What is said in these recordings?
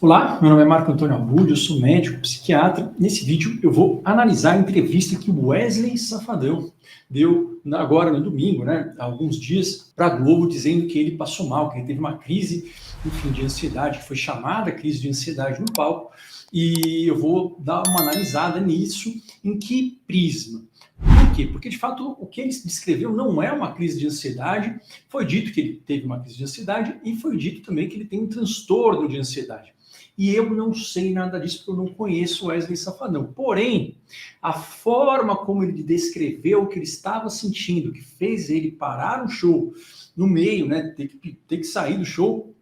Olá, meu nome é Marco Antônio Abud, eu sou médico, psiquiatra. Nesse vídeo eu vou analisar a entrevista que o Wesley Safadão deu agora no domingo, há alguns dias, para a Globo, dizendo que ele passou mal, que ele teve uma crise, enfim, de ansiedade, que foi chamada crise de ansiedade no palco, e eu vou dar uma analisada nisso, em que prisma. Por quê? Porque, de fato, o que ele descreveu não é uma crise de ansiedade. Foi dito que ele teve uma crise de ansiedade e foi dito também que ele tem um transtorno de ansiedade. E eu não sei nada disso porque eu não conheço o Wesley Safadão. Porém, a forma como ele descreveu o que ele estava sentindo, que fez ele parar o show no meio, ter que sair do show,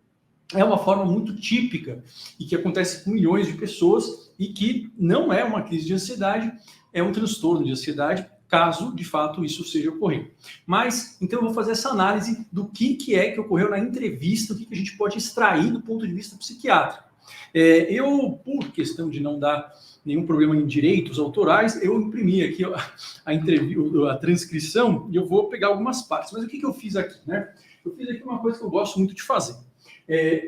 é uma forma muito típica e que acontece com milhões de pessoas e que não é uma crise de ansiedade, é um transtorno de ansiedade, caso de fato isso seja ocorrer. Mas, então eu vou fazer essa análise do que é que ocorreu na entrevista, o que a gente pode extrair do ponto de vista psiquiátrico. Eu, por questão de não dar nenhum problema em direitos autorais, eu imprimi aqui a transcrição e eu vou pegar algumas partes. Mas o que eu fiz aqui? Eu fiz aqui uma coisa que eu gosto muito de fazer.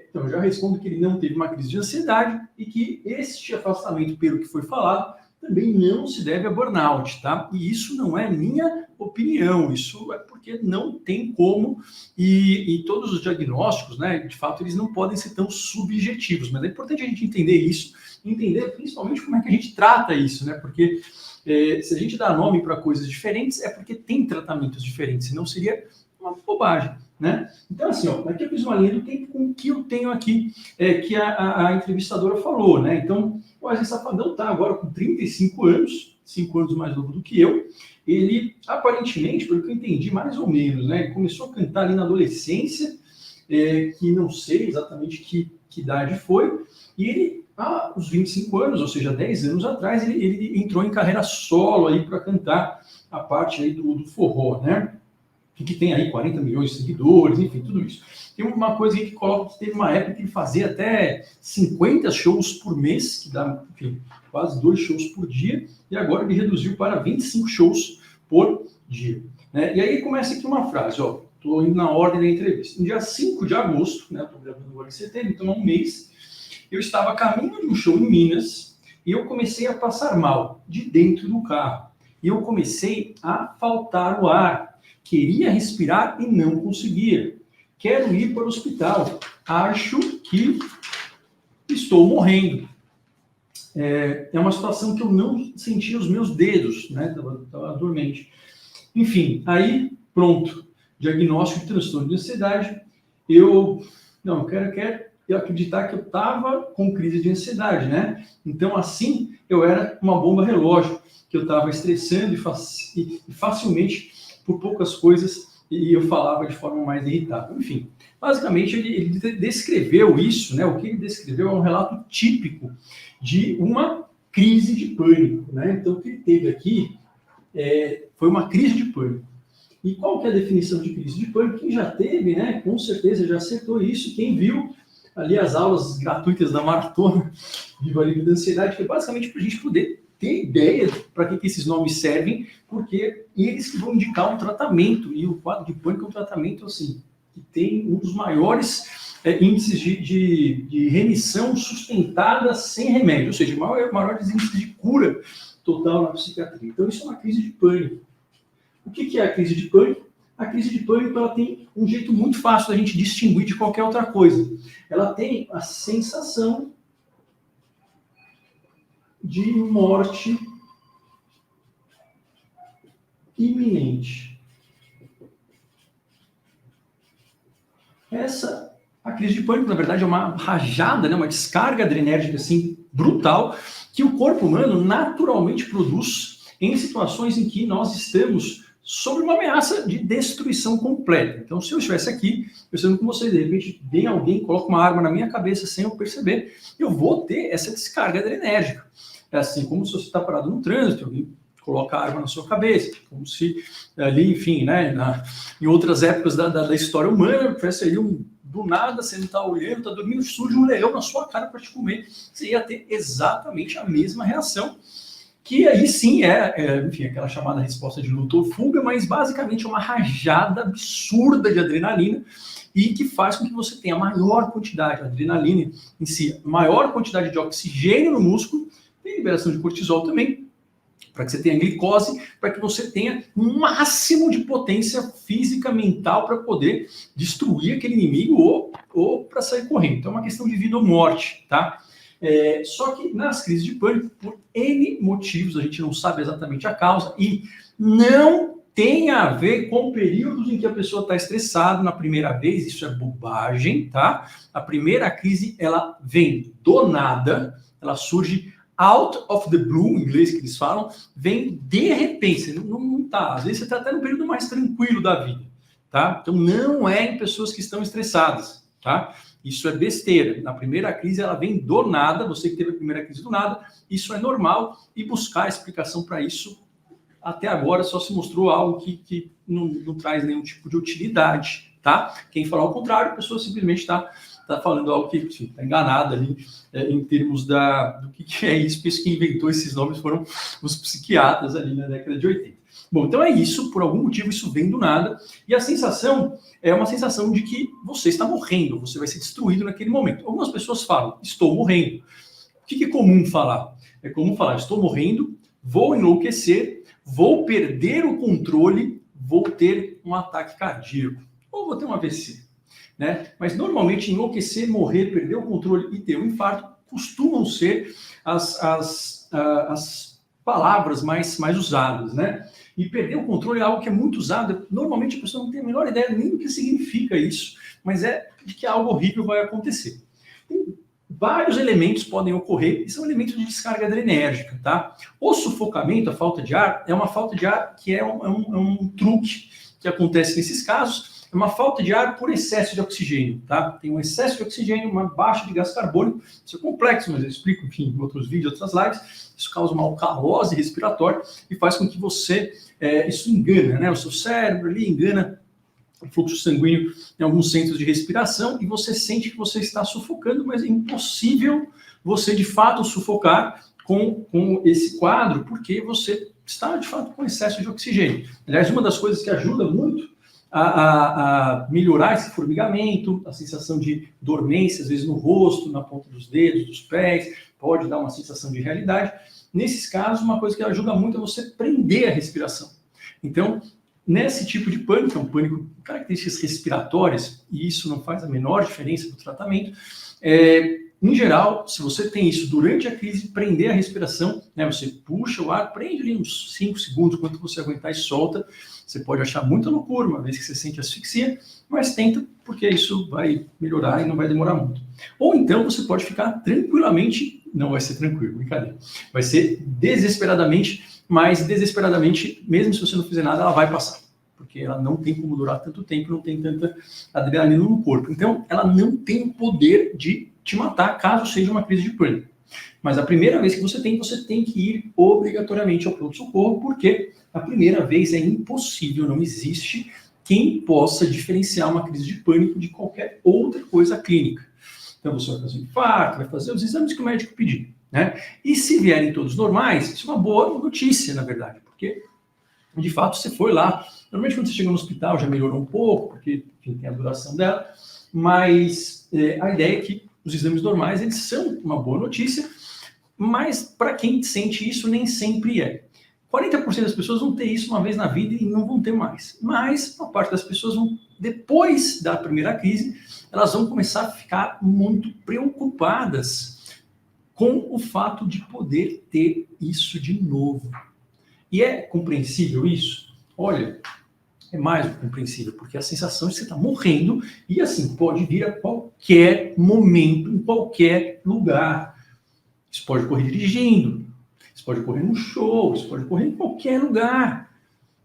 Então, eu já respondo que ele não teve uma crise de ansiedade e que este afastamento, pelo que foi falado, também não se deve a burnout, tá? E isso não é minha opinião, isso é porque não tem como, e todos os diagnósticos, de fato, eles não podem ser tão subjetivos, mas é importante a gente entender isso, entender principalmente como é que a gente trata isso, porque se a gente dá nome para coisas diferentes, é porque tem tratamentos diferentes, senão seria uma bobagem. Então, assim, aqui eu fiz uma linha do tempo com o que eu tenho aqui, que a entrevistadora falou, Então, o Wesley Safadão está agora com 35 anos, 5 anos mais novo do que eu. Ele, aparentemente, pelo que eu entendi, mais ou menos, ele começou a cantar ali na adolescência, que não sei exatamente que idade foi, e ele, aos 25 anos, ou seja, 10 anos atrás, ele entrou em carreira solo aí para cantar a parte aí do forró, que tem aí 40 milhões de seguidores, enfim, tudo isso. Tem uma coisa aí que coloca que teve uma época que ele fazia até 50 shows por mês, que dá, enfim, quase 2 shows por dia, e agora ele reduziu para 25 shows por dia. E aí começa aqui uma frase, estou indo na ordem da entrevista. No dia 5 de agosto, estou gravando agora em setembro, então há um mês, eu estava a caminho de um show em Minas, e eu comecei a passar mal, de dentro do carro. E eu comecei a faltar o ar. Queria respirar e não conseguia. Quero ir para o hospital. Acho que estou morrendo. É uma situação que eu não sentia os meus dedos, Estava dormente. Enfim, aí, pronto. Diagnóstico de transtorno de ansiedade. Eu quero acreditar que eu estava com crise de ansiedade, Então, assim, eu era uma bomba relógio, que eu estava estressando e facilmente por poucas coisas, e eu falava de forma mais irritável. Enfim, basicamente ele descreveu isso, o que ele descreveu é um relato típico de uma crise de pânico, Então, o que ele teve aqui foi uma crise de pânico. E qual que é a definição de crise de pânico? Quem já teve, com certeza já acertou isso, quem viu ali as aulas gratuitas da maratona Viva Livre da Ansiedade, que é basicamente para a gente poder ter ideia para que esses nomes servem, porque eles que vão indicar um tratamento, e o quadro de pânico é um tratamento assim, que tem um dos maiores índices de remissão sustentada sem remédio, ou seja, maiores índices de cura total na psiquiatria. Então, isso é uma crise de pânico. O que é a crise de pânico? A crise de pânico ela tem um jeito muito fácil da gente distinguir de qualquer outra coisa. Ela tem a sensação de morte iminente. A crise de pânico, na verdade, é uma rajada, uma descarga adrenérgica assim, brutal, que o corpo humano naturalmente produz em situações em que nós estamos sob uma ameaça de destruição completa. Então, se eu estivesse aqui, pensando com você, de repente vem alguém, coloca uma arma na minha cabeça sem eu perceber, eu vou ter essa descarga adrenérgica. É assim como se você está parado no trânsito, alguém coloca a arma na sua cabeça, como se ali, enfim, em outras épocas da história humana, tivesse ali do nada, você não está olhando, está dormindo, surge um leão na sua cara para te comer, você ia ter exatamente a mesma reação, que aí sim enfim, aquela chamada resposta de luta ou fuga, mas basicamente é uma rajada absurda de adrenalina e que faz com que você tenha maior quantidade, a adrenalina em si, maior quantidade de oxigênio no músculo, tem liberação de cortisol também, para que você tenha glicose, para que você tenha um máximo de potência física, mental, para poder destruir aquele inimigo ou para sair correndo. Então é uma questão de vida ou morte, tá? Só que nas crises de pânico, por N motivos, a gente não sabe exatamente a causa e não tem a ver com períodos em que a pessoa está estressada na primeira vez, isso é bobagem, tá? A primeira crise, ela vem do nada, ela surge out of the blue, em inglês que eles falam, vem de repente, você não tá, às vezes você está até no período mais tranquilo da vida, tá? Então não é em pessoas que estão estressadas, tá? Isso é besteira. Na primeira crise ela vem do nada, você que teve a primeira crise do nada, isso é normal e buscar explicação para isso até agora só se mostrou algo que não traz nenhum tipo de utilidade, tá? Quem falar o contrário, a pessoa simplesmente está falando algo que está enganada ali em termos do que é isso, porque quem inventou esses nomes foram os psiquiatras ali na década de 80. Bom, então é isso, por algum motivo isso vem do nada, e a sensação é uma sensação de que você está morrendo, você vai ser destruído naquele momento. Algumas pessoas falam, estou morrendo. O que é comum falar? É comum falar, estou morrendo, vou enlouquecer, vou perder o controle, vou ter um ataque cardíaco, ou vou ter um AVC. Né? Mas normalmente enlouquecer, morrer, perder o controle e ter um infarto costumam ser as palavras mais usadas, né? E perder o controle é algo que é muito usado. Normalmente a pessoa não tem a menor ideia nem do que significa isso, mas é de que algo horrível vai acontecer. Tem vários elementos podem ocorrer e são elementos de descarga adrenérgica, tá? O sufocamento, a falta de ar, é uma falta de ar que é um truque que acontece nesses casos. É uma falta de ar por excesso de oxigênio, tá? Tem um excesso de oxigênio, uma baixa de gás carbônico. Isso é complexo, mas eu explico, enfim, em outros vídeos, outras lives. Isso causa uma alcalose respiratória e faz com que você... isso engana, né? O seu cérebro ali engana o fluxo sanguíneo em alguns centros de respiração e você sente que você está sufocando, mas é impossível você, de fato, sufocar com esse quadro, porque você está, de fato, com excesso de oxigênio. Aliás, uma das coisas que ajuda muito a melhorar esse formigamento, a sensação de dormência, às vezes no rosto, na ponta dos dedos, dos pés, pode dar uma sensação de realidade. Nesses casos, uma coisa que ajuda muito é você prender a respiração. Então, nesse tipo de pânico, é um pânico com características respiratórias, e isso não faz a menor diferença no tratamento, em geral, se você tem isso durante a crise, prender a respiração, né, você puxa o ar, prende ali uns 5 segundos, quanto você aguentar e solta. Você pode achar muita loucura, uma vez que você sente asfixia, mas tenta, porque isso vai melhorar e não vai demorar muito. Ou então você pode ficar tranquilamente, não vai ser tranquilo, brincadeira, vai ser desesperadamente, mas desesperadamente, mesmo se você não fizer nada, ela vai passar, porque ela não tem como durar tanto tempo, não tem tanta adrenalina no corpo. Então, ela não tem o poder de te matar, caso seja uma crise de pânico. Mas a primeira vez que você tem que ir obrigatoriamente ao pronto-socorro, porque a primeira vez é impossível, não existe quem possa diferenciar uma crise de pânico de qualquer outra coisa clínica. Então você vai fazer um infarto, vai fazer os exames que o médico pedir, né? E se vierem todos normais, isso é uma boa notícia, na verdade, porque de fato você foi lá. Normalmente quando você chega no hospital já melhorou um pouco, porque enfim, tem a duração dela, mas a ideia é que os exames normais eles são uma boa notícia, mas para quem sente isso nem sempre é. 40% das pessoas vão ter isso uma vez na vida e não vão ter mais. Mas uma parte das pessoas vão, depois da primeira crise, elas vão começar a ficar muito preocupadas com o fato de poder ter isso de novo. E é compreensível isso? Olha, é mais do que compreensível, porque a sensação de que você está morrendo e assim, pode vir a qualquer momento, em qualquer lugar. Isso pode ocorrer dirigindo, isso pode ocorrer num show, isso pode ocorrer em qualquer lugar.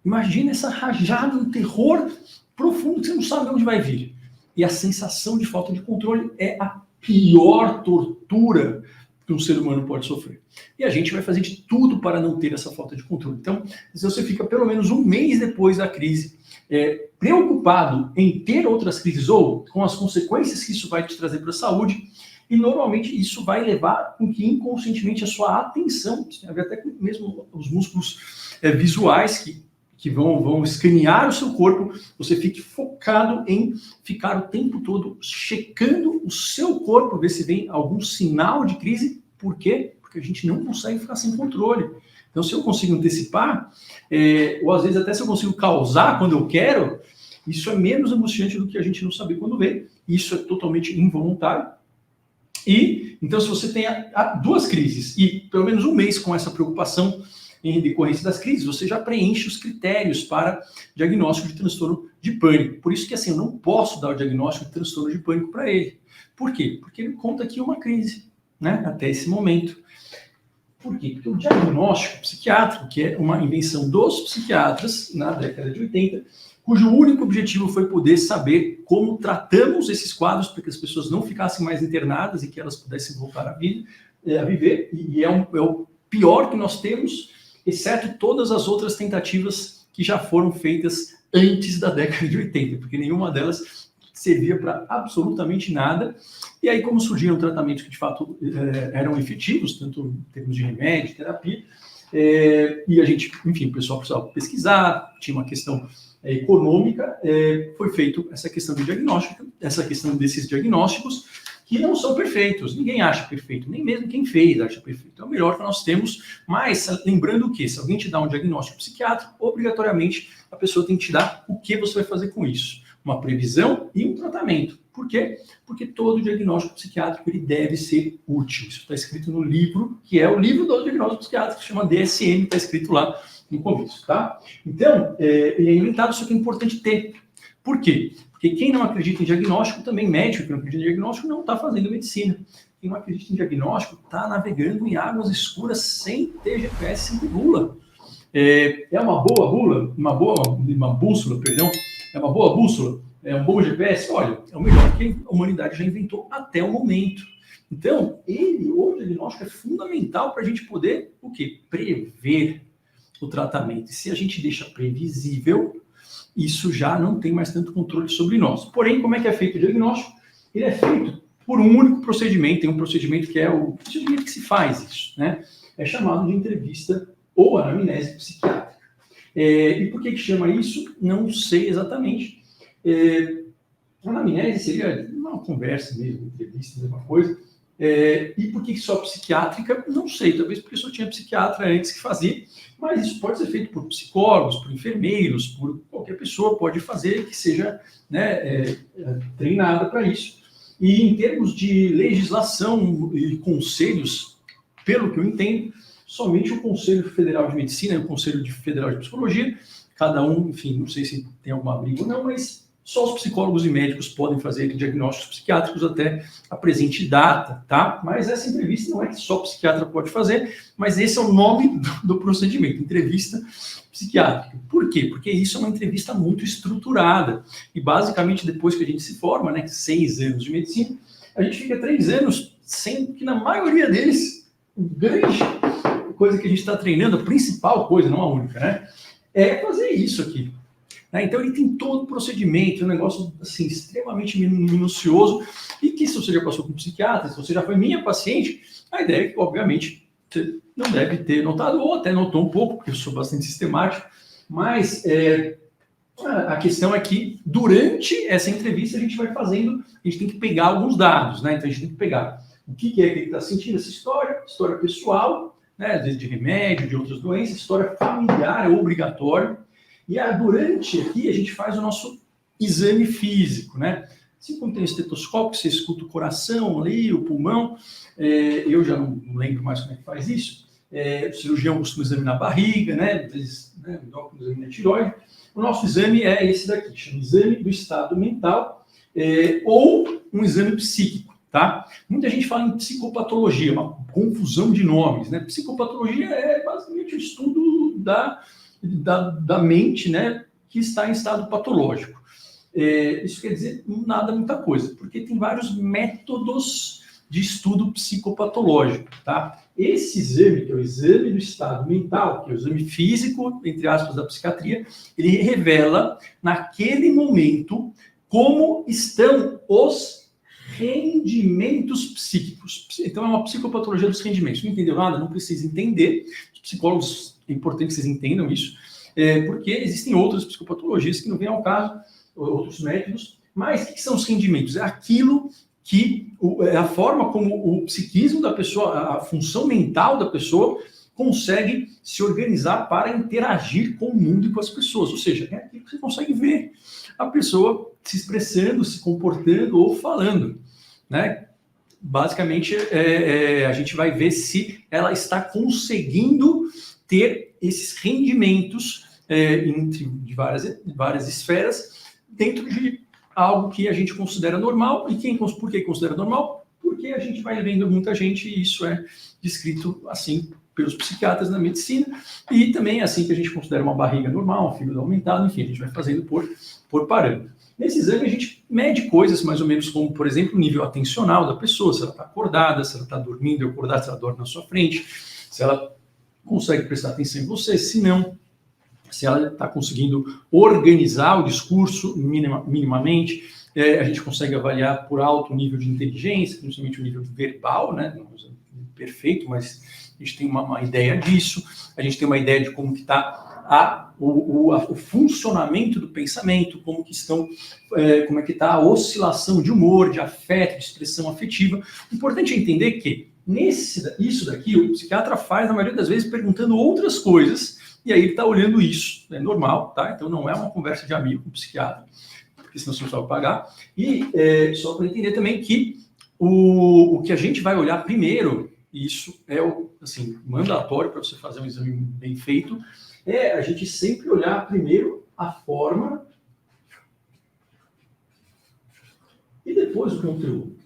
Imagina essa rajada, um terror profundo que você não sabe de onde vai vir. E a sensação de falta de controle é a pior tortura que um ser humano pode sofrer. E a gente vai fazer de tudo para não ter essa falta de controle. Então, se você fica pelo menos um mês depois da crise, preocupado em ter outras crises ou com as consequências que isso vai te trazer para a saúde, e normalmente isso vai levar com que inconscientemente a sua atenção, tem a ver até com mesmo os músculos visuais, que que vão escanear o seu corpo, você fique focado em ficar o tempo todo checando o seu corpo, ver se vem algum sinal de crise. Por quê? Porque a gente não consegue ficar sem controle. Então, se eu consigo antecipar, ou às vezes até se eu consigo causar quando eu quero, isso é menos angustiante do que a gente não saber quando vem. Isso é totalmente involuntário. E, então, se você tem duas crises e pelo menos um mês com essa preocupação em decorrência das crises, você já preenche os critérios para diagnóstico de transtorno de pânico. Por isso que, assim, eu não posso dar o diagnóstico de transtorno de pânico para ele. Por quê? Porque ele conta aqui uma crise, né, até esse momento. Por quê? Porque o diagnóstico psiquiátrico, que é uma invenção dos psiquiatras na década de 80, cujo único objetivo foi poder saber como tratamos esses quadros para que as pessoas não ficassem mais internadas e que elas pudessem voltar a viver, e é o pior que nós temos, exceto todas as outras tentativas que já foram feitas antes da década de 80, porque nenhuma delas servia para absolutamente nada. E aí, como surgiram tratamentos que de fato eram efetivos, tanto em termos de remédio, terapia, e a gente, enfim, o pessoal precisava pesquisar, tinha uma questão econômica, foi feito essa questão de diagnóstico, essa questão desses diagnósticos, que não são perfeitos, ninguém acha perfeito, nem mesmo quem fez acha perfeito, é o melhor que nós temos, mas lembrando que se alguém te dá um diagnóstico psiquiátrico, obrigatoriamente a pessoa tem que te dar o que você vai fazer com isso, uma previsão e um tratamento. Por quê? Porque todo diagnóstico psiquiátrico ele deve ser útil, isso está escrito no livro, que é o livro dos diagnósticos psiquiátricos, que chama DSM, está escrito lá no começo, tá? Então, ele é inventado, isso que é importante ter. Por quê? Porque quem não acredita em diagnóstico, também médico que não acredita em diagnóstico, não está fazendo medicina. Quem não acredita em diagnóstico está navegando em águas escuras sem ter GPS, sem bússola. É uma boa bússola, uma bússola, perdão, é uma boa bússola, é um bom GPS? Olha, é o melhor que a humanidade já inventou até o momento. Então, o diagnóstico é fundamental para a gente poder, o quê? Prever o tratamento. E se a gente deixa previsível, isso já não tem mais tanto controle sobre nós. Porém, como é que é feito o diagnóstico? Ele é feito por um único procedimento, tem um procedimento que é o procedimento que se faz isso, né? É chamado de entrevista ou anamnese psiquiátrica. E por que chama isso? Não sei exatamente. Anamnese seria uma conversa mesmo, entrevista, mesma coisa. E por que só psiquiátrica? Não sei, talvez porque só tinha psiquiatra antes que fazia, mas isso pode ser feito por psicólogos, por enfermeiros, por qualquer pessoa pode fazer que seja, né, treinada para isso. E em termos de legislação e conselhos, pelo que eu entendo, somente o Conselho Federal de Medicina e o Conselho Federal de Psicologia, cada um, enfim, não sei se tem alguma briga ou não, mas só os psicólogos e médicos podem fazer diagnósticos psiquiátricos até a presente data, tá? Mas essa entrevista não é que só psiquiatra pode fazer, mas esse é o nome do procedimento, entrevista psiquiátrica. Por quê? Porque isso é uma entrevista muito estruturada. E basicamente, depois que a gente se forma, né, 6 anos de medicina, a gente fica 3 anos, sendo que na maioria deles, grande coisa que a gente está treinando, a principal coisa, não a única, né, é fazer isso aqui. Então, ele tem todo o procedimento, um negócio assim, extremamente minucioso, e que se você já passou com um psiquiatra, se você já foi minha paciente, a ideia é que, obviamente, você não deve ter notado, ou até notou um pouco, porque eu sou bastante sistemático, mas a questão é que, durante essa entrevista, a gente vai fazendo, a gente tem que pegar alguns dados, né? Então, a gente tem que pegar o que é que ele está sentindo, essa história pessoal, né? Às vezes de remédio, de outras doenças, história familiar é obrigatório. E durante aqui a gente faz o nosso exame físico, né? Assim como tem o estetoscópio, você escuta o coração ali, o pulmão, eu já não lembro mais como é que faz isso. O cirurgião costuma examinar a barriga, né? Às vezes, né, o endócrino examina a tireoide. O nosso exame é esse daqui, chama exame do estado mental, ou um exame psíquico, tá? Muita gente fala em psicopatologia, uma confusão de nomes, né? Psicopatologia é basicamente o estudo da mente, né, que está em estado patológico. Isso quer dizer nada, muita coisa, porque tem vários métodos de estudo psicopatológico, tá? Esse exame, que é o exame do estado mental, que é o exame físico, entre aspas, da psiquiatria, ele revela, naquele momento, como estão os rendimentos psíquicos. Então, é uma psicopatologia dos rendimentos. Não entendeu nada? Não precisa entender. Os psicólogos, é importante que vocês entendam isso. porque existem outras psicopatologias que não vêm ao caso, outros métodos, mas o que são os rendimentos? É aquilo que, é a forma como o psiquismo da pessoa, a função mental da pessoa consegue se organizar para interagir com o mundo e com as pessoas, ou seja, é aquilo que você consegue ver a pessoa se expressando, se comportando ou falando, né? Basicamente, a gente vai ver se ela está conseguindo ter esses rendimentos de várias esferas dentro de algo que a gente considera normal. E por que considera normal? Porque a gente vai vendo muita gente e isso é descrito assim pelos psiquiatras da medicina, e também assim que a gente considera uma barriga normal, um fígado aumentado, enfim, a gente vai fazendo por parâmetro. Nesse exame a gente mede coisas mais ou menos como, por exemplo, o nível atencional da pessoa, se ela está acordada, se ela está dormindo e acordada, se ela dorme na sua frente, se ela consegue prestar atenção em você, se não, se ela está conseguindo organizar o discurso minimamente. A gente consegue avaliar por alto nível de inteligência, principalmente o nível verbal, né? Não perfeito, mas a gente tem uma ideia disso, a gente tem uma ideia de como que está o funcionamento do pensamento, como é que está a oscilação de humor, de afeto, de expressão afetiva. O importante é entender que isso daqui o psiquiatra faz, na maioria das vezes, perguntando outras coisas, e aí ele está olhando isso, é normal, tá? Então não é uma conversa de amigo com o psiquiatra, porque senão você não sabe pagar. E só para entender também que o que a gente vai olhar primeiro, isso é assim, mandatório para você fazer um exame bem feito, é a gente sempre olhar primeiro a forma e depois o conteúdo.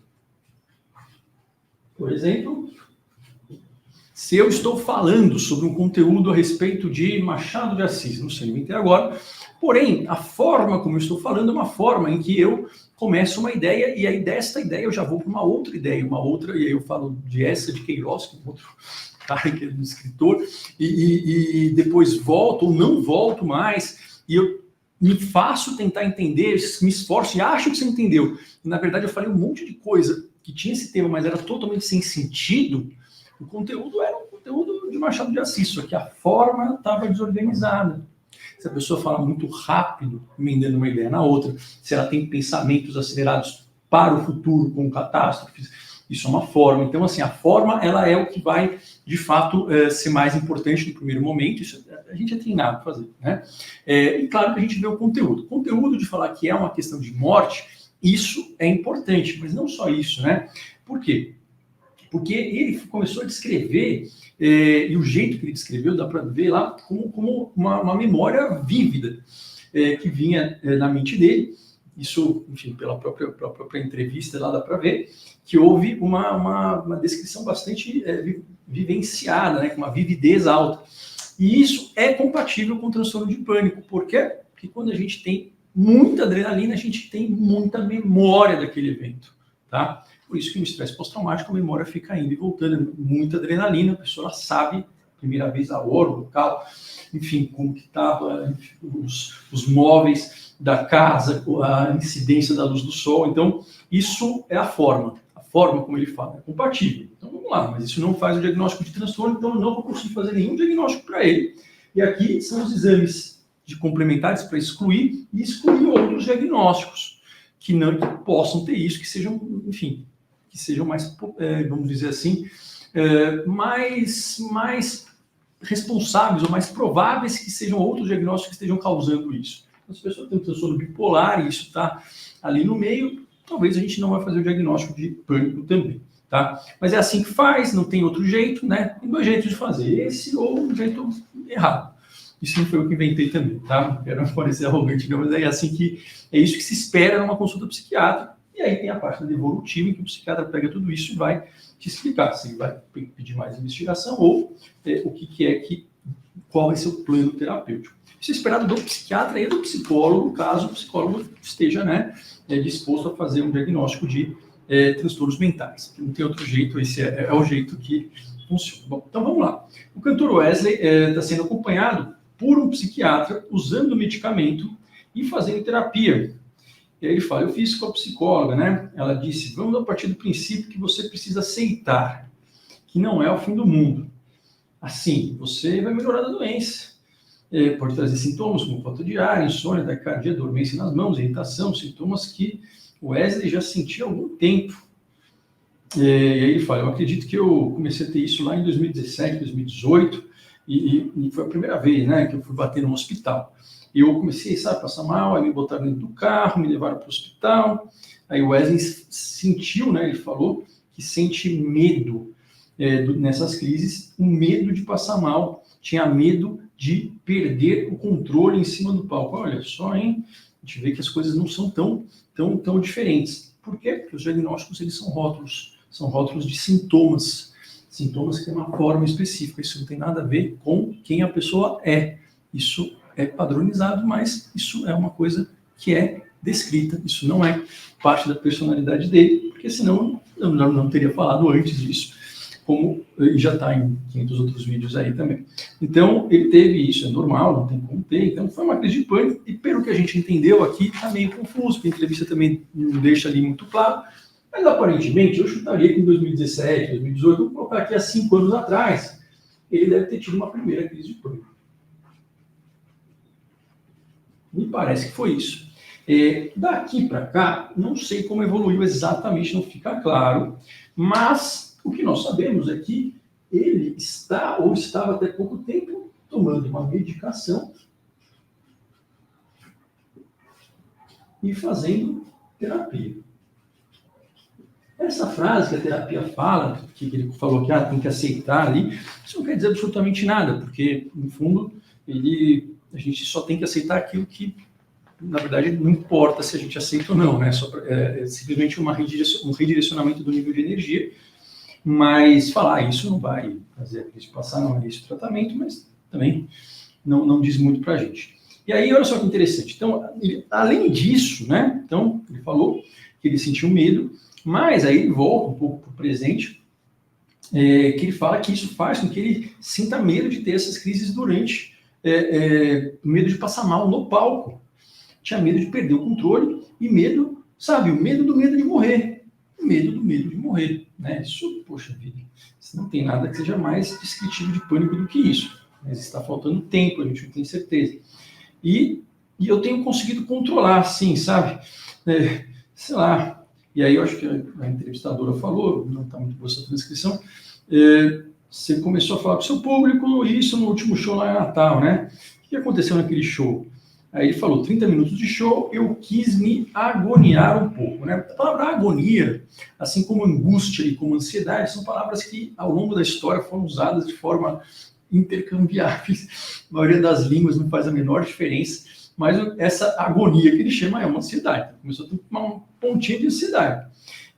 Por exemplo, se eu estou falando sobre um conteúdo a respeito de Machado de Assis, não sei inventei agora, porém, a forma como eu estou falando é uma forma em que eu começo uma ideia, e aí desta ideia eu já vou para uma outra ideia, e aí eu falo de essa de Queiroz, que é um outro cara que é um escritor, e depois volto ou não volto mais, e eu me faço tentar entender, me esforço e acho que você entendeu. E, na verdade, eu falei um monte de coisa que tinha esse tema, mas era totalmente sem sentido. O conteúdo era um conteúdo de Machado de Assis, só que a forma estava desorganizada. Se a pessoa fala muito rápido, emendando uma ideia na outra, se ela tem pensamentos acelerados para o futuro, com catástrofes, isso é uma forma. Então, assim, a forma, ela é o que vai, de fato, ser mais importante no primeiro momento. Isso a gente é treinado para fazer, né? E claro que a gente vê o conteúdo. O conteúdo de falar que é uma questão de morte, isso é importante, mas não só isso, né? Por quê? Porque ele começou a descrever, e o jeito que ele descreveu, dá para ver lá como uma memória vívida que vinha na mente dele. Isso, enfim, pela própria entrevista lá dá para ver que houve uma descrição bastante vivenciada, né, com uma vividez alta. E isso é compatível com o transtorno de pânico. Por quê? Porque quando a gente tem muita adrenalina, a gente tem muita memória daquele evento, tá? Por isso que no estresse pós-traumático a memória fica indo e voltando, muita adrenalina, a pessoa sabe, primeira vez a hora, o local, enfim, como que estava, os móveis da casa, a incidência da luz do sol. Então, isso é a forma como ele fala, é compatível. Então, vamos lá, mas isso não faz o diagnóstico de transtorno, então eu não vou conseguir fazer nenhum diagnóstico para ele. E aqui são os exames de complementares para excluir e excluir outros diagnósticos que possam ter isso, que sejam, enfim, que sejam mais, vamos dizer assim, mais responsáveis ou mais prováveis que sejam outros diagnósticos que estejam causando isso. Então, se a pessoa tem um transtorno bipolar e isso está ali no meio, talvez a gente não vai fazer o diagnóstico de pânico também, tá? Mas é assim que faz, não tem outro jeito, né? Tem dois jeitos de fazer, esse ou um jeito errado. Isso não foi eu que inventei também, tá? Não quero parecer arrogante, não, mas é assim que é isso que se espera numa consulta psiquiátrica. E aí tem a parte da evolutiva, em que o psiquiatra pega tudo isso e vai te explicar se vai pedir mais investigação ou qual vai ser o plano terapêutico. Isso é esperado do psiquiatra e do psicólogo, caso o psicólogo esteja, né, disposto a fazer um diagnóstico de transtornos mentais. Não tem outro jeito, esse é o jeito que funciona. Bom, então vamos lá. O cantor Wesley está sendo acompanhado por um psiquiatra usando medicamento e fazendo terapia. E aí ele fala, eu fiz com a psicóloga, né? Ela disse, vamos a partir do princípio que você precisa aceitar que não é o fim do mundo. Assim, você vai melhorar da doença. pode trazer sintomas como falta de ar, insônia, taquicardia, dormência nas mãos, irritação, sintomas que o Wesley já sentia há algum tempo. E aí ele fala, eu acredito que eu comecei a ter isso lá em 2017, 2018, e foi a primeira vez, né, que eu fui bater no hospital. E eu comecei, sabe, a passar mal, aí me botaram dentro do carro, me levaram para o hospital. Aí o Wesley sentiu, né, ele falou que sente medo nessas crises, um medo de passar mal, tinha medo de perder o controle em cima do palco. Olha só, hein? A gente vê que as coisas não são tão diferentes. Por quê? Porque os diagnósticos, eles são rótulos de sintomas que têm uma forma específica. Isso não tem nada a ver com quem a pessoa é. Isso é padronizado, mas isso é uma coisa que é descrita. Isso não é parte da personalidade dele, porque senão eu não teria falado antes disso, como já está em 500 outros vídeos aí também. Então, ele teve isso, é normal, não tem como ter. Então, foi uma crise de pânico, e pelo que a gente entendeu aqui, está meio confuso, porque a entrevista também não deixa ali muito claro. Mas, aparentemente, eu chutaria que em 2017, 2018, vou colocar aqui há 5 anos atrás, ele deve ter tido uma primeira crise de pânico. Me parece que foi isso. Daqui para cá, não sei como evoluiu exatamente, não fica claro, mas o que nós sabemos é que ele está, ou estava até pouco tempo, tomando uma medicação e fazendo terapia. Essa frase que a terapia fala, que ele falou que tem que aceitar ali, isso não quer dizer absolutamente nada, porque, no fundo, a gente só tem que aceitar aquilo que, na verdade, não importa se a gente aceita ou não, né? É simplesmente um redirecionamento do nível de energia, mas falar isso não vai fazer a crise passar, não é esse o tratamento, mas também não diz muito para a gente. E aí, olha só que interessante. Então, além disso, né? Então, ele falou que ele sentiu medo, mas aí ele volta um pouco para o presente, que ele fala que isso faz com que ele sinta medo de ter essas crises durante, medo de passar mal no palco. Tinha medo de perder o controle e medo, sabe, o medo de morrer. O medo de morrer, né? Isso, poxa vida, isso não tem nada que seja mais descritivo de pânico do que isso. Mas está faltando tempo, a gente não tem certeza. E eu tenho conseguido controlar, assim, sabe? Sei lá. E aí eu acho que a entrevistadora falou, não está muito boa essa transcrição, você começou a falar com o seu público, isso no último show lá em Natal, né? O que aconteceu naquele show? Aí ele falou, 30 minutos de show, eu quis me agoniar um pouco, né? A palavra agonia, assim como angústia e como ansiedade, são palavras que ao longo da história foram usadas de forma intercambiáveis. A maioria das línguas não faz a menor diferença, mas essa agonia que ele chama é uma ansiedade. Começou a ter uma pontinha de ansiedade.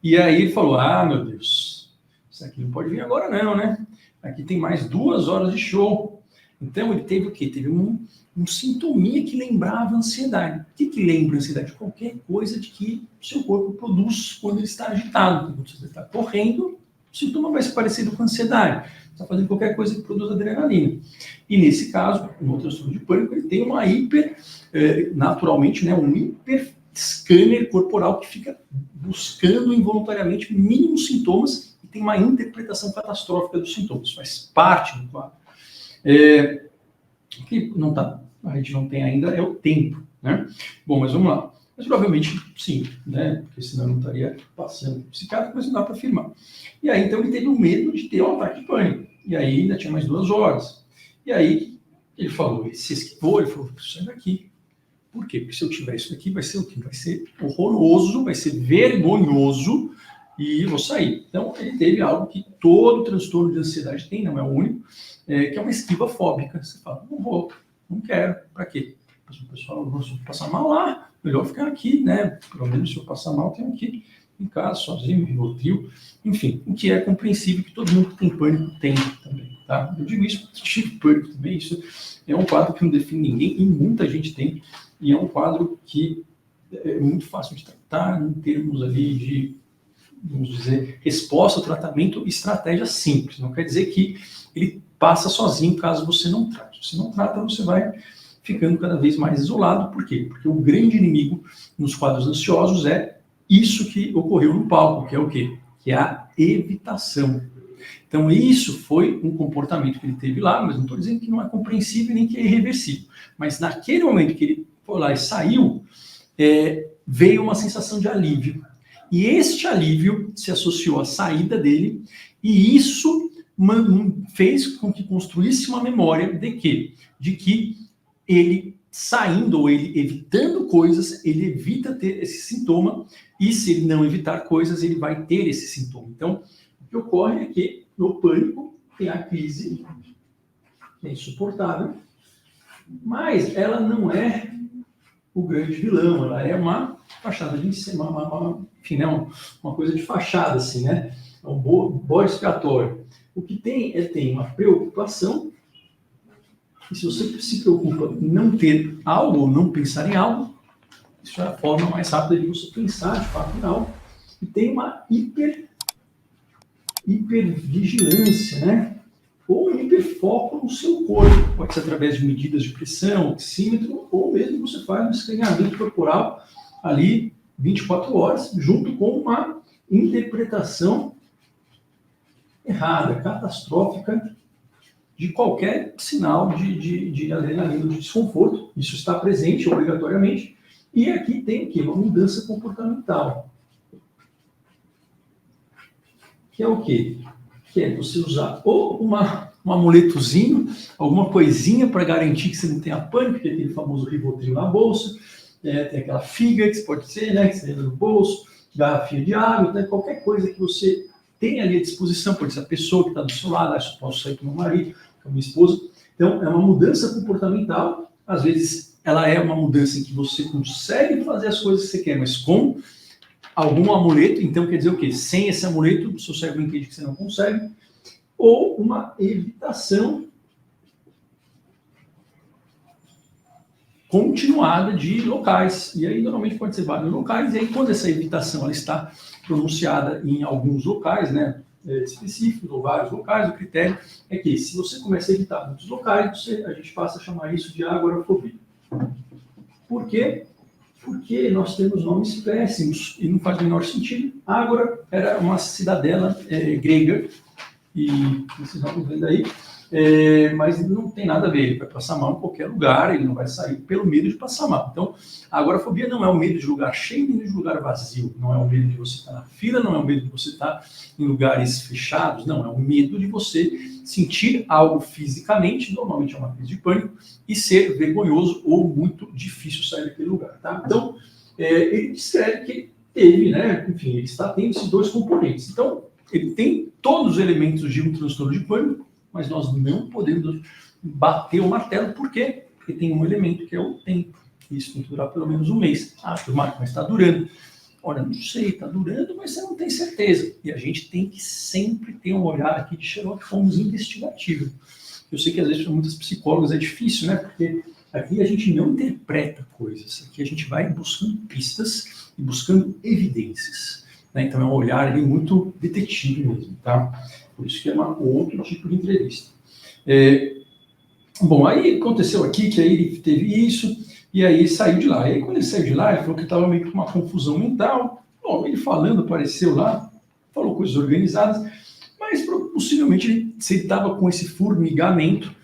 E aí ele falou, meu Deus, isso aqui não pode vir agora não, né? Aqui tem mais 2 horas de show. Então ele teve o quê? Teve um sintominha que lembrava ansiedade. O que lembra ansiedade? Qualquer coisa de que o seu corpo produz quando ele está agitado. Quando você está correndo, o sintoma vai ser parecido com ansiedade. Você está fazendo qualquer coisa que produz adrenalina. E nesse caso, no transtorno de pânico, ele tem uma naturalmente, né, um hiper scanner corporal que fica buscando involuntariamente mínimos sintomas e tem uma interpretação catastrófica dos sintomas. Faz parte do quadro. O que a gente não tem ainda é o tempo, né? Bom, mas vamos lá. Mas provavelmente sim, né? Porque senão não estaria passando por psiquiatra, mas não dá para afirmar. E aí, então, ele teve o medo de ter um ataque de pânico. E aí, ainda tinha mais 2 horas. E aí, ele falou, ele se esquivou, ele falou, sai daqui. Por quê? Porque se eu tiver isso aqui, vai ser o quê? Vai ser horroroso, vai ser vergonhoso e vou sair. Então, ele teve algo que todo transtorno de ansiedade tem, não é o único, que é uma esquiva fóbica. Você fala, não vou, não quero, para quê? O pessoal, se eu passar mal lá, melhor ficar aqui, né? Pelo menos se eu passar mal, tenho aqui em casa, sozinho, Rivotril, enfim, o que é compreensível que todo mundo que tem pânico tem também, tá? Eu digo isso, tive pânico também, isso é um quadro que não define ninguém e muita gente tem, e é um quadro que é muito fácil de tratar em termos ali de, vamos dizer, resposta ao tratamento, estratégia simples, não quer dizer que ele passa sozinho caso você não trate. Se não trata, você vai ficando cada vez mais isolado. Por quê? Porque o grande inimigo nos quadros ansiosos é isso que ocorreu no palco, que é o quê? Que é a evitação. Então, isso foi um comportamento que ele teve lá, mas não estou dizendo que não é compreensível nem que é irreversível. Mas naquele momento que ele foi lá e saiu, veio uma sensação de alívio. E este alívio se associou à saída dele, e isso fez com que construísse uma memória de quê? De que ele saindo ou ele evitando coisas, ele evita ter esse sintoma, e se ele não evitar coisas, ele vai ter esse sintoma. Então, o que ocorre é que no pânico tem a crise, que é insuportável, mas ela não é o grande vilão, ela é uma fachada de enfim, né, uma coisa de fachada, assim, né? É um bode expiatório. O que tem uma preocupação, e se você se preocupa em não ter algo ou não pensar em algo, isso é a forma mais rápida de você pensar, de fato, em algo. E tem uma hipervigilância, né? Ou um hiperfoco no seu corpo. Pode ser através de medidas de pressão, oxímetro, ou mesmo você faz um escaneamento corporal ali 24 horas, junto com uma interpretação errada, catastrófica, de qualquer sinal de adrenalina, de desconforto. Isso está presente obrigatoriamente. E aqui tem o quê? Uma mudança comportamental. Que é o quê? Que é você usar ou um amuletozinho, alguma coisinha para garantir que você não tenha pânico, que é aquele famoso Rivotril na bolsa, tem aquela figa que pode ser, né, que você entra no bolso, garrafinha de água, né, qualquer coisa que você tenha ali à disposição, pode ser a pessoa que está do seu lado, eu posso sair com meu marido, com a minha esposa. Então, é uma mudança comportamental, às vezes ela é uma mudança em que você consegue fazer as coisas que você quer, mas com algum amuleto, então quer dizer o quê? Sem esse amuleto, o seu cérebro entende que você não consegue, ou uma evitação continuada de locais. E aí, normalmente, pode ser vários locais, e aí, quando essa evitação ela está pronunciada em alguns locais, né, específicos, ou vários locais, o critério é que, se você começa a evitar muitos locais, a gente passa a chamar isso de agorafobia. Por quê? Porque nós temos nomes péssimos e não faz o menor sentido. Ágora era uma cidadela grega, e vocês estão vendo aí, mas não tem nada a ver, ele vai passar mal em qualquer lugar, ele não vai sair pelo medo de passar mal. Então, a agorafobia não é o medo de lugar cheio, nem de lugar vazio, não é o medo de você estar na fila, não é o medo de você estar em lugares fechados, não, é o medo de você sentir algo fisicamente, normalmente é uma crise de pânico, e ser vergonhoso ou muito difícil sair daquele lugar, tá? Então, ele descreve que teve, né, enfim, ele está tendo esses dois componentes. Então, ele tem todos os elementos de um transtorno de pânico, mas nós não podemos bater o martelo. Por quê? Porque tem um elemento que é o tempo. Isso tem que durar pelo menos um mês. Ah, Marco, mas está durando. Olha, não sei, está durando, mas você não tem certeza. E a gente tem que sempre ter um olhar aqui de Sherlock Holmes investigativo. Eu sei que às vezes para muitos psicólogos é difícil, né? Porque aqui a gente não interpreta coisas. Aqui a gente vai buscando pistas e buscando evidências. Né? Então é um olhar ali muito detetive mesmo, tá? Por isso que é outro tipo de entrevista. Bom, aí aconteceu aqui que aí ele teve isso, e aí saiu de lá. E aí quando ele saiu de lá, ele falou que estava meio com uma confusão mental. Bom, ele falando, apareceu lá, falou coisas organizadas, mas possivelmente, se ele estava com esse formigamento,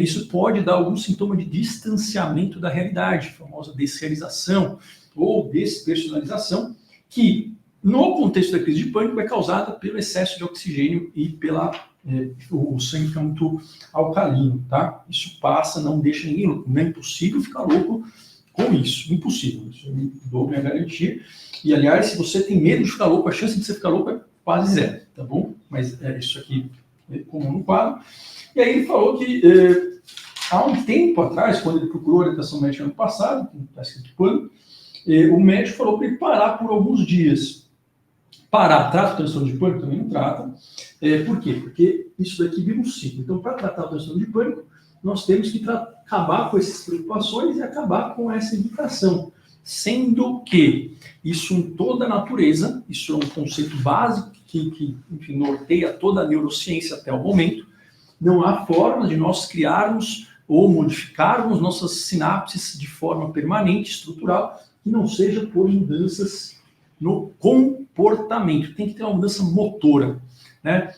isso pode dar algum sintoma de distanciamento da realidade, a famosa desrealização ou despersonalização, que no contexto da crise de pânico é causada pelo excesso de oxigênio e o sangue fica muito alcalino, tá? Isso passa, não deixa ninguém louco. Não é impossível ficar louco com isso, impossível. Isso eu dou minha garantia. E, aliás, se você tem medo de ficar louco, a chance de você ficar louco é quase zero, tá bom? Mas isso aqui é comum no quadro. E aí ele falou que há um tempo atrás, quando ele procurou orientação médica ano passado, está escrito quando, o médico falou para ele parar por alguns dias. Parar, trata o transtorno de pânico? Também não trata. Por quê? Porque isso daqui vira um ciclo. Então, para tratar o transtorno de pânico, nós temos que acabar com essas preocupações e acabar com essa evitação. Sendo que isso em toda a natureza, isso é um conceito básico que enfim, norteia toda a neurociência até o momento, não há forma de nós criarmos ou modificarmos nossas sinapses de forma permanente, estrutural, que não seja por mudanças no comportamento. Tem que ter uma mudança motora. né?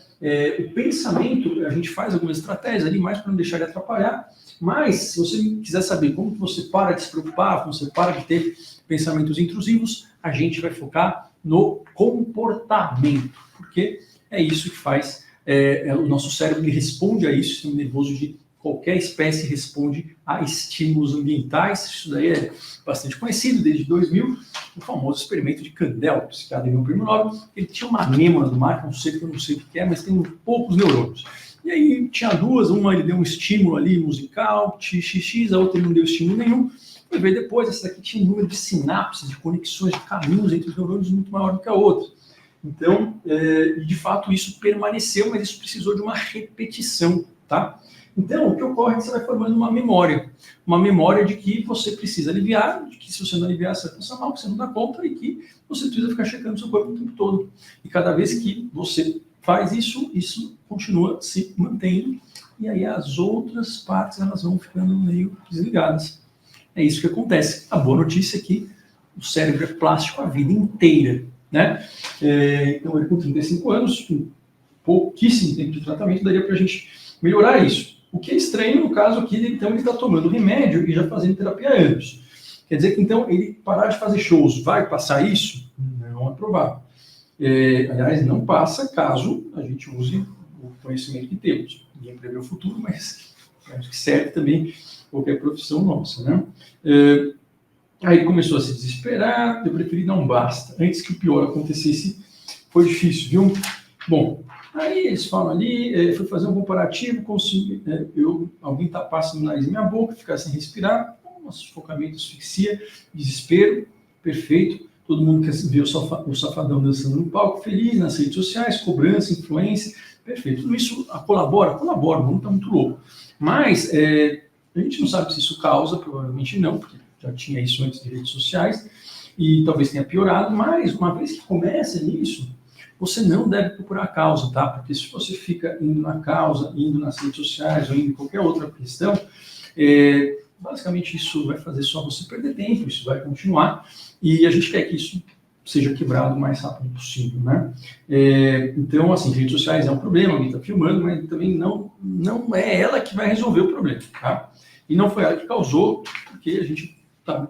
O pensamento, a gente faz algumas estratégias ali, mais para não deixar de atrapalhar, mas se você quiser saber como que você para de se preocupar, como você para de ter pensamentos intrusivos, a gente vai focar no comportamento, porque é isso que faz, o nosso cérebro ele responde a isso, o sistema nervoso de qualquer espécie responde a estímulos ambientais. Isso daí é bastante conhecido, desde 2000, o famoso experimento de Kandel, psiquiatra ganhou o prêmio Nobel. Ele tinha uma anêmona do mar, que eu não sei o que é, mas tem poucos neurônios. E aí tinha duas, uma ele deu um estímulo ali musical, xxx, a outra ele não deu estímulo nenhum. Foi ver depois, essa daqui tinha um número de sinapses, de conexões, de caminhos entre os neurônios muito maior do que a outra. Então, de fato, isso permaneceu, mas isso precisou de uma repetição, tá? Então, o que ocorre é que você vai formando uma memória de que você precisa aliviar, de que se você não aliviar, você vai passar mal, que você não dá conta e que você precisa ficar checando seu corpo o tempo todo. E cada vez que você faz isso, isso continua se mantendo, e aí as outras partes elas vão ficando meio desligadas. É isso que acontece. A boa notícia é que o cérebro é plástico a vida inteira, né? Então, ele com 35 anos, com pouquíssimo tempo de tratamento, daria para a gente melhorar isso. O que é estranho, no caso aqui, então ele está tomando remédio e já fazendo terapia há anos. Quer dizer que, então, ele parar de fazer shows, vai passar isso? Não é provável. Aliás, não passa caso a gente use o conhecimento que temos. Ninguém prevê o futuro, mas acho que serve também qualquer profissão nossa, né? Aí começou a se desesperar, eu preferi dar um basta. Antes que o pior acontecesse, foi difícil, viu? Bom, aí eles falam ali, fui fazer um comparativo, alguém tapasse no nariz e minha boca, ficar sem respirar, sufocamento, asfixia, desespero, perfeito. Todo mundo quer ver o Safadão dançando no palco, feliz, nas redes sociais, cobrança, influência, perfeito. Tudo isso colabora, o mundo está muito louco. Mas a gente não sabe se isso causa, provavelmente não, porque já tinha isso antes de redes sociais, e talvez tenha piorado, mas uma vez que começa nisso, você não deve procurar a causa, tá? Porque se você fica indo na causa, indo nas redes sociais ou indo em qualquer outra questão, basicamente isso vai fazer só você perder tempo, isso vai continuar, e a gente quer que isso seja quebrado o mais rápido possível, né? Então, assim, redes sociais é um problema, alguém está filmando, mas também não é ela que vai resolver o problema, tá? E não foi ela que causou, porque a gente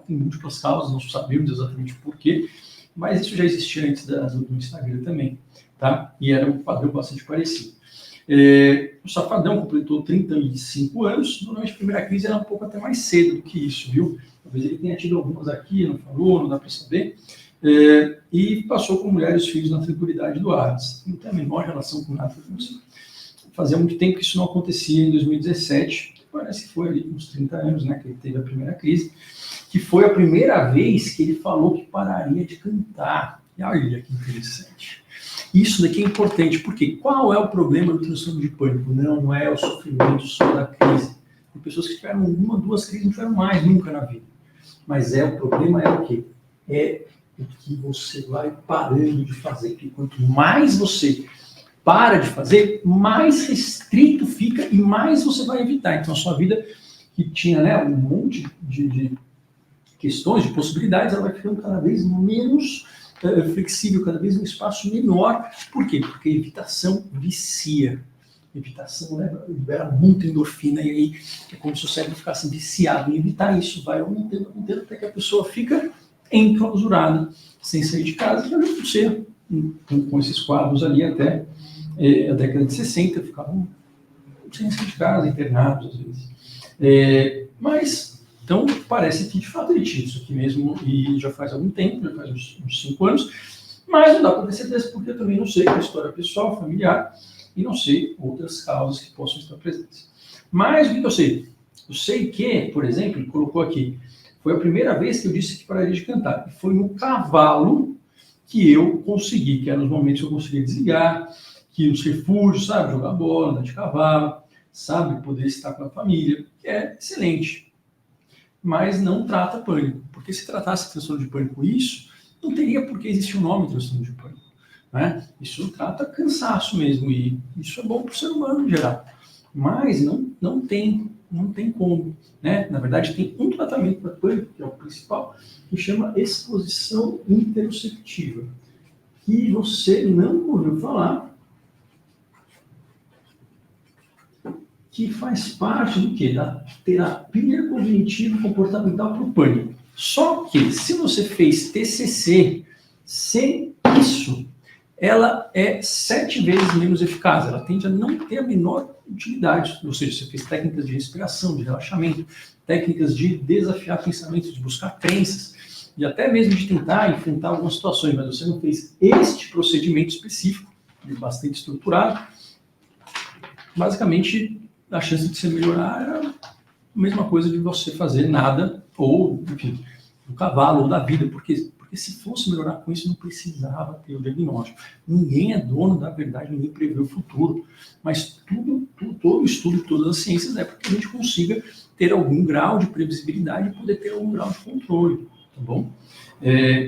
tem múltiplas causas, não sabemos exatamente o porquê, mas isso já existia antes do Instagram também, tá? E era um padrão bastante parecido. O Safadão completou 35 anos, normalmente a primeira crise era um pouco até mais cedo do que isso, viu? Talvez ele tenha tido algumas aqui, não falou, não dá para saber. E passou com mulher e os filhos na tranquilidade do Hades. Não tem a menor relação com nada. Fazia muito tempo que isso não acontecia em 2017, parece que foi ali uns 30 anos, né, que ele teve a primeira crise, que foi a primeira vez que ele falou que pararia de cantar. E olha que interessante. Isso daqui é importante, porque qual é o problema do transtorno de pânico? Não é o sofrimento só da crise. Tem pessoas que tiveram uma, duas crises, não tiveram mais nunca na vida. Mas o problema é o quê? É o que você vai parando de fazer. Porque quanto mais você para de fazer, mais restrito fica e mais você vai evitar. Então, a sua vida, que tinha, né, um monte de questões, de possibilidades, ela vai ficando cada vez menos flexível, cada vez um espaço menor. Por quê? Porque a evitação vicia. A evitação libera muita endorfina e aí é como se o cérebro ficasse viciado em evitar isso. Vai aumentando até que a pessoa fica enclausurada, sem sair de casa, já deve ser com esses quadros ali até a década de 60, ficavam sem sair de casa, internados às vezes. Mas, então, parece que de fato ele tinha isso aqui mesmo, e já faz algum tempo, já faz uns 5 anos, mas não dá para ter certeza, porque eu também não sei a história pessoal, familiar, e não sei outras causas que possam estar presentes. Mas o que eu sei? Eu sei que, por exemplo, ele colocou aqui, foi a primeira vez que eu disse que pararia de cantar, e foi no cavalo que eu consegui, que era nos momentos que eu conseguia desligar, que nos refúgios, sabe, jogar bola, andar de cavalo, sabe, poder estar com a família, que é excelente. Mas não trata pânico, porque se tratasse transtorno de pânico isso, não teria por que existir o nome transtorno de pânico, né? Isso trata cansaço mesmo, e isso é bom para o ser humano em geral. Mas não tem como, né? Na verdade, tem um tratamento para pânico, que é o principal, que chama exposição interoceptiva, que você não ouviu falar, que faz parte do quê? Da terapia cognitivo-comportamental para o pânico. Só que, se você fez TCC sem isso, ela é 7 vezes menos eficaz, ela tende a não ter a menor utilidade, ou seja, você fez técnicas de respiração, de relaxamento, técnicas de desafiar pensamentos, de buscar crenças, e até mesmo de tentar enfrentar algumas situações, mas você não fez este procedimento específico, bastante estruturado, basicamente a chance de você melhorar era a mesma coisa de você fazer nada, ou, enfim, do cavalo ou da vida, porque se fosse melhorar com isso, não precisava ter o diagnóstico. Ninguém é dono da verdade, ninguém prevê o futuro, mas todo o estudo de todas as ciências é para que a gente consiga ter algum grau de previsibilidade e poder ter algum grau de controle, tá bom?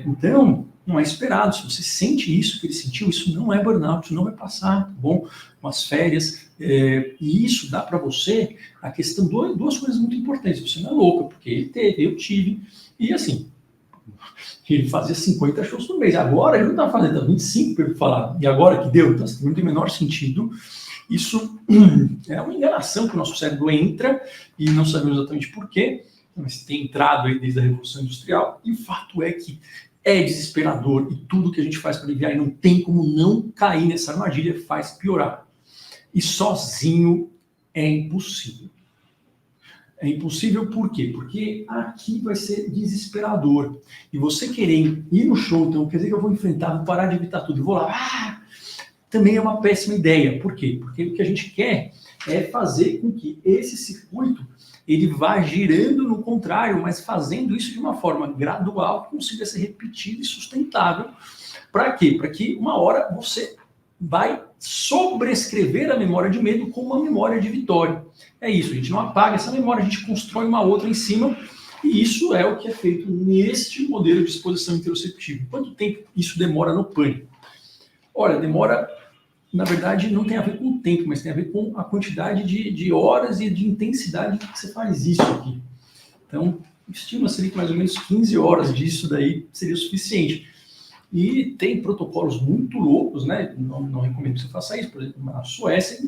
Então, não é esperado. Se você sente isso que ele sentiu, isso não é burnout, isso não vai passar, tá bom? Com as férias, e isso dá para você a questão, duas coisas muito importantes. Você não é louca, porque ele teve, eu tive, e assim, ele fazia 50 shows por mês. Agora ele não está fazendo 25, para falar. E agora que deu? Então, não tem o menor sentido. Isso é uma enganação que o nosso cérebro entra e não sabemos exatamente por quê, mas tem entrado aí desde a Revolução Industrial. E o fato é que é desesperador e tudo que a gente faz para aliviar e não tem como não cair nessa armadilha faz piorar. E sozinho é impossível. É impossível por quê? Porque aqui vai ser desesperador. E você querer ir no show, então quer dizer que eu vou enfrentar, vou parar de evitar tudo, vou lá, também é uma péssima ideia. Por quê? Porque o que a gente quer é fazer com que esse circuito ele vá girando no contrário, mas fazendo isso de uma forma gradual, que consiga ser repetido e sustentável. Para quê? Para que uma hora você vai sobrescrever a memória de medo com uma memória de vitória. É isso, a gente não apaga essa memória, a gente constrói uma outra em cima, e isso é o que é feito neste modelo de exposição interoceptiva. Quanto tempo isso demora no pânico? Olha, demora, na verdade, não tem a ver com o tempo, mas tem a ver com a quantidade de horas e de intensidade que você faz isso aqui. Então, estima-se que mais ou menos 15 horas disso daí seria o suficiente. E tem protocolos muito loucos, né? Não recomendo que você faça isso. Por exemplo, na Suécia,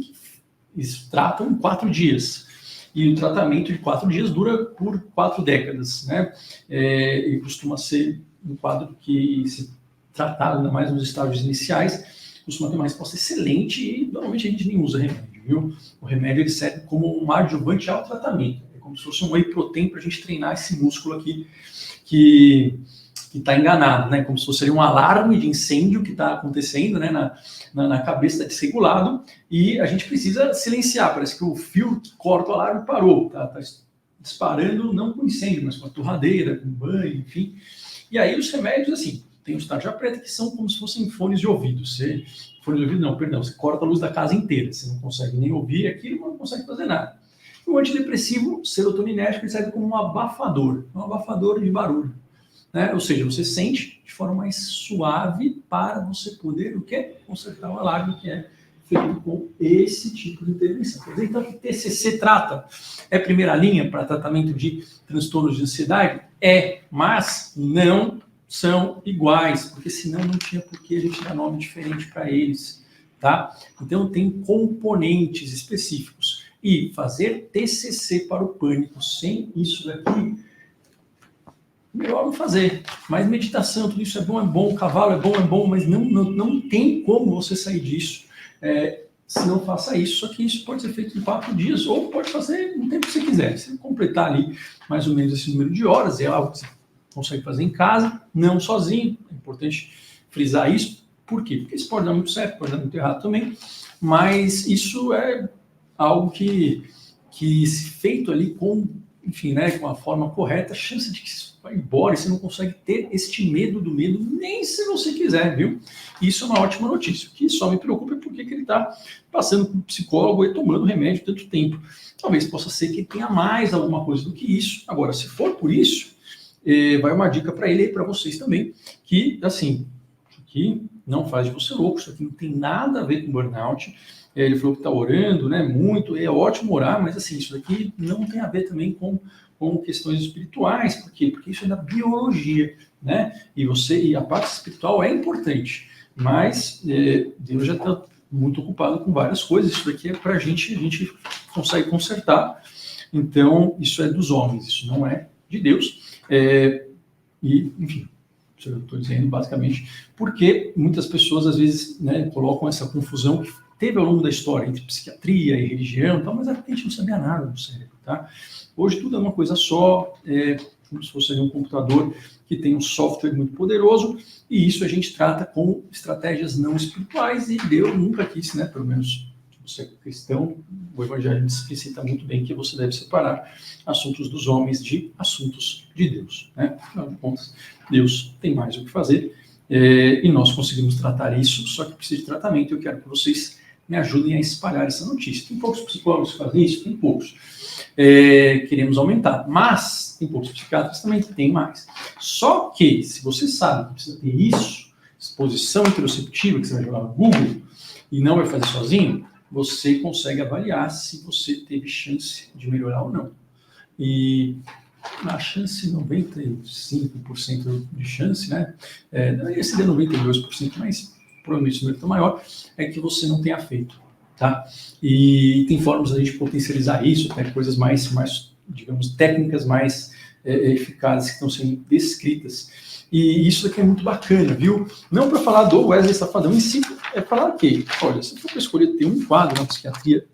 eles tratam em 4 dias. E o tratamento de 4 dias dura por 4 décadas, né? E costuma ser um quadro que se tratar, ainda mais nos estágios iniciais, costuma ter uma resposta excelente e normalmente a gente nem usa remédio, viu? O remédio ele serve como um adjuvante ao tratamento. É como se fosse um whey protein para a gente treinar esse músculo aqui que está enganado, né? Como se fosse um alarme de incêndio que está acontecendo, né? Na cabeça está desregulado e a gente precisa silenciar. Parece que o fio que corta o alarme parou, tá disparando não com incêndio, mas com a torradeira, com banho, enfim. E aí os remédios, assim, tem os tarja preta que são como se fossem fones de ouvido. Fones de ouvido não, perdão, você corta a luz da casa inteira, você não consegue nem ouvir aquilo, não consegue fazer nada. O antidepressivo serotoninérgico ele serve como um abafador de barulho. Né? Ou seja, você sente de forma mais suave para você poder o quê? Consertar o alarme que é feito com esse tipo de intervenção. Quer dizer, então, que TCC trata? É primeira linha para tratamento de transtornos de ansiedade? É, mas não são iguais, porque senão não tinha por que a gente dar nome diferente para eles, tá? Então, tem componentes específicos. E fazer TCC para o pânico sem isso daqui, melhor não fazer. Mas meditação, tudo isso é bom, cavalo é bom, mas não tem como você sair disso se não faça isso. Só que isso pode ser feito em 4 dias, ou pode fazer no tempo que você quiser. Se você completar ali mais ou menos esse número de horas, é algo que você consegue fazer em casa, não sozinho. É importante frisar isso. Por quê? Porque isso pode dar muito certo, pode dar muito errado também, mas isso é algo que se feito ali com, enfim, né, com a forma correta, a chance de que isso vai embora e você não consegue ter este medo do medo, nem se você quiser, viu? Isso é uma ótima notícia. O que só me preocupa é porque ele está passando por psicólogo e tomando remédio tanto tempo. Talvez possa ser que tenha mais alguma coisa do que isso. Agora, se for por isso, vai uma dica para ele e para vocês também, que, assim, isso aqui não faz de você louco, isso aqui não tem nada a ver com burnout. Ele falou que está orando, né, muito, é ótimo orar, mas assim, isso daqui não tem a ver também com questões espirituais. Por quê? Porque isso é da biologia, né? E a parte espiritual é importante, mas Deus já está muito ocupado com várias coisas. Isso daqui é para a gente consegue consertar. Então, isso é dos homens, isso não é de Deus. E, enfim, isso eu estou dizendo basicamente porque muitas pessoas, às vezes, né, colocam essa confusão que teve ao longo da história entre psiquiatria e religião, tal, mas a gente não sabia nada do cérebro, tá? Hoje tudo é uma coisa só, como se fosse um computador que tem um software muito poderoso, e isso a gente trata com estratégias não espirituais, e Deus nunca quis, né, pelo menos se você é cristão, o Evangelho explicita muito bem que você deve separar assuntos dos homens de assuntos de Deus, né? Afinal de contas, Deus tem mais o que fazer, e nós conseguimos tratar isso, só que precisa de tratamento. Eu quero que vocês me ajudem a espalhar essa notícia. Tem poucos psicólogos que fazem isso? Tem poucos. Queremos aumentar, mas tem poucos psiquiatras também que tem mais. Só que, se você sabe que precisa ter isso, exposição interoceptiva, que você vai jogar no Google, e não vai fazer sozinho, você consegue avaliar se você teve chance de melhorar ou não. E a chance, 95% de chance, né? Esse de 92%, mas provavelmente o número está maior, é que você não tenha feito, tá? E tem formas da gente potencializar isso, até coisas mais, digamos, técnicas mais eficazes que estão sendo descritas. E isso aqui é muito bacana, viu? Não para falar do Wesley Safadão em si, é falar que, olha, se for para escolher ter um quadro na psiquiatria,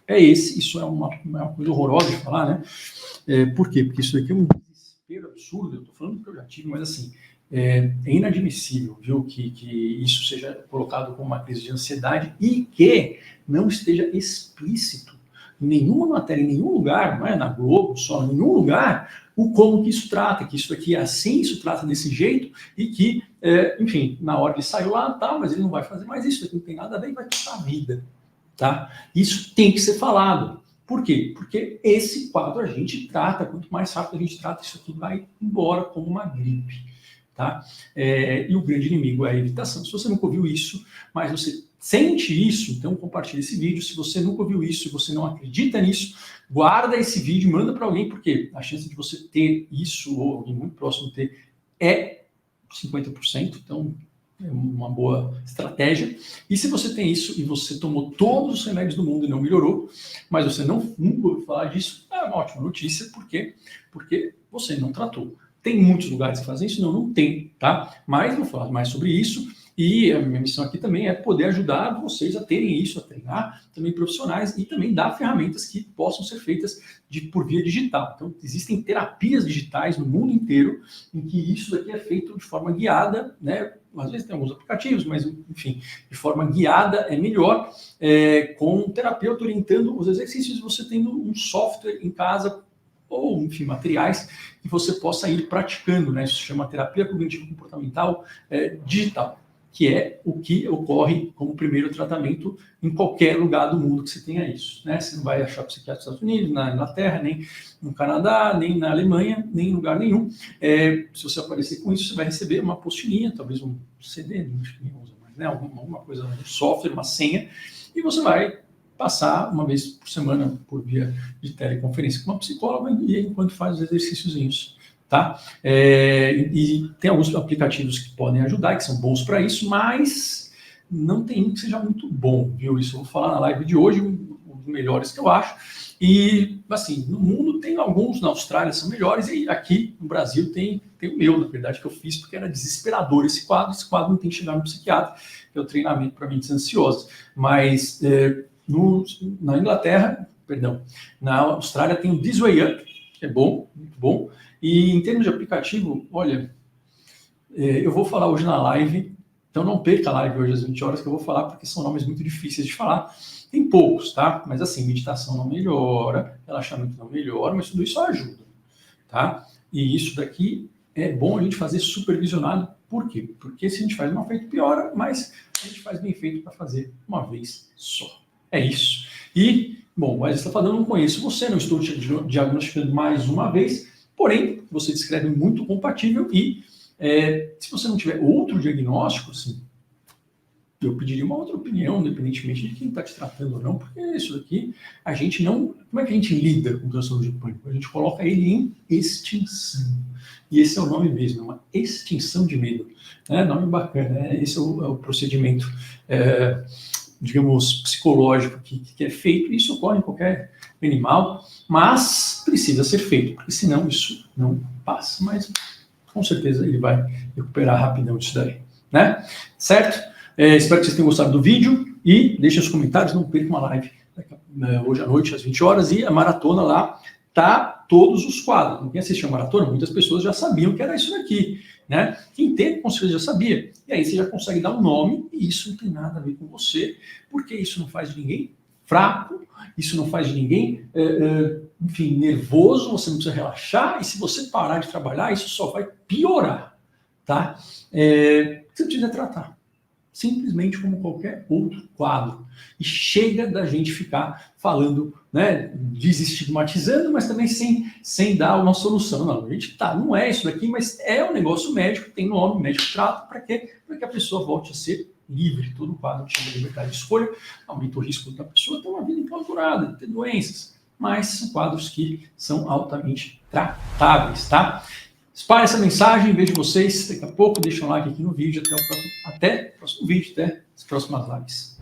é esse. Isso é uma coisa horrorosa de falar, né? Por quê? Porque isso aqui é um desespero absurdo. Eu estou falando que eu já tive, mas assim, é inadmissível, viu, que isso seja colocado como uma crise de ansiedade e que não esteja explícito em nenhuma matéria, em nenhum lugar, não é na Globo só, em nenhum lugar, o como que isso trata, que isso aqui é assim, isso trata desse jeito, e que, enfim, na hora ele saiu lá, tá, mas ele não vai fazer mais isso aqui não tem nada a ver e vai custar a vida, tá? Isso tem que ser falado. Por quê? Porque esse quadro a gente trata, quanto mais rápido a gente trata, isso aqui vai embora como uma gripe, tá? E o grande inimigo é a evitação. Se você nunca ouviu isso, mas você sente isso, então compartilhe esse vídeo. Se você nunca ouviu isso e você não acredita nisso, guarda esse vídeo e manda para alguém, porque a chance de você ter isso, ou alguém muito próximo ter, é 50%, então é uma boa estratégia. E se você tem isso e você tomou todos os remédios do mundo e não melhorou, mas você nunca ouviu falar disso, é uma ótima notícia. Por quê? Porque você não tratou. Tem muitos lugares que fazem isso? Não tem, tá? Mas vou falar mais sobre isso. E a minha missão aqui também é poder ajudar vocês a terem isso, a treinar também profissionais e também dar ferramentas que possam ser feitas por via digital. Então, existem terapias digitais no mundo inteiro em que isso daqui é feito de forma guiada, né? Às vezes tem alguns aplicativos, mas, enfim, de forma guiada é melhor, com um terapeuta orientando os exercícios, você tendo um software em casa ou, enfim, materiais que você possa ir praticando, né? Isso se chama terapia cognitivo-comportamental digital, que é o que ocorre como primeiro tratamento em qualquer lugar do mundo que você tenha isso, né? Você não vai achar psiquiatra nos Estados Unidos, na Inglaterra, nem no Canadá, nem na Alemanha, nem em lugar nenhum. Se você aparecer com isso, você vai receber uma apostilinha, talvez um CD, não acho que nem usa mais, né? Alguma coisa, um software, uma senha, e você vai passar uma vez por semana por via de teleconferência com uma psicóloga e enquanto faz os exercíciozinhos, tá? E tem alguns aplicativos que podem ajudar, que são bons para isso, mas não tem um que seja muito bom, viu? Isso eu vou falar na live de hoje, um dos melhores que eu acho. E, assim, no mundo tem alguns, na Austrália são melhores, e aqui no Brasil tem o meu, na verdade, que eu fiz porque era desesperador esse quadro não tem que chegar no psiquiatra, que é o treinamento para mentes ansiosas. Mas na Inglaterra, na Austrália tem o This Way Up, que é bom, muito bom. E em termos de aplicativo, olha, eu vou falar hoje na live, então não perca a live hoje às 20 horas, que eu vou falar porque são nomes muito difíceis de falar. Tem poucos, tá? Mas assim, meditação não melhora, relaxamento não melhora, mas tudo isso ajuda, tá? E isso daqui é bom a gente fazer supervisionado. Por quê? Porque se a gente faz mal feito, piora, mas a gente faz bem feito para fazer uma vez só. É isso. E, bom, o Wesley Safadão, não conheço você, não estou te diagnosticando mais uma vez, porém, você descreve muito compatível e se você não tiver outro diagnóstico, assim, eu pediria uma outra opinião, independentemente de quem está te tratando ou não, porque isso daqui, a gente não... Como é que a gente lida com o transtorno de pânico? A gente coloca ele em extinção. E esse é o nome mesmo, é uma extinção de medo. Nome bacana, né? Esse é o procedimento, digamos, psicológico que é feito. Isso ocorre em qualquer animal, mas precisa ser feito, porque senão isso não passa. Mas com certeza ele vai recuperar rapidão disso daí, né? Certo? Espero que vocês tenham gostado do vídeo e deixem os comentários, não percam a live hoje à noite, às 20 horas, e a maratona lá tá todos os quadros. Quem assistiu a maratona, muitas pessoas já sabiam que era isso daqui, né? Quem teve, com certeza já sabia. E aí você já consegue dar um nome, e isso não tem nada a ver com você, porque isso não faz de ninguém fraco, isso não faz de ninguém, enfim, nervoso, você não precisa relaxar, e se você parar de trabalhar, isso só vai piorar, tá? Você precisa tratar, simplesmente como qualquer outro quadro. E chega da gente ficar falando, né, desestigmatizando, mas também sem dar uma solução. Não, a gente não é isso daqui, mas é um negócio médico, tem nome, o médico trata, para quê? Para que a pessoa volte a ser livre. Todo quadro chama de liberdade de escolha, aumenta o risco da pessoa ter uma vida enclausurada, ter doenças, mas são quadros que são altamente tratáveis, tá? Espalhe essa mensagem, vejo vocês daqui a pouco, deixa um like aqui no vídeo, até o próximo vídeo, até as próximas lives.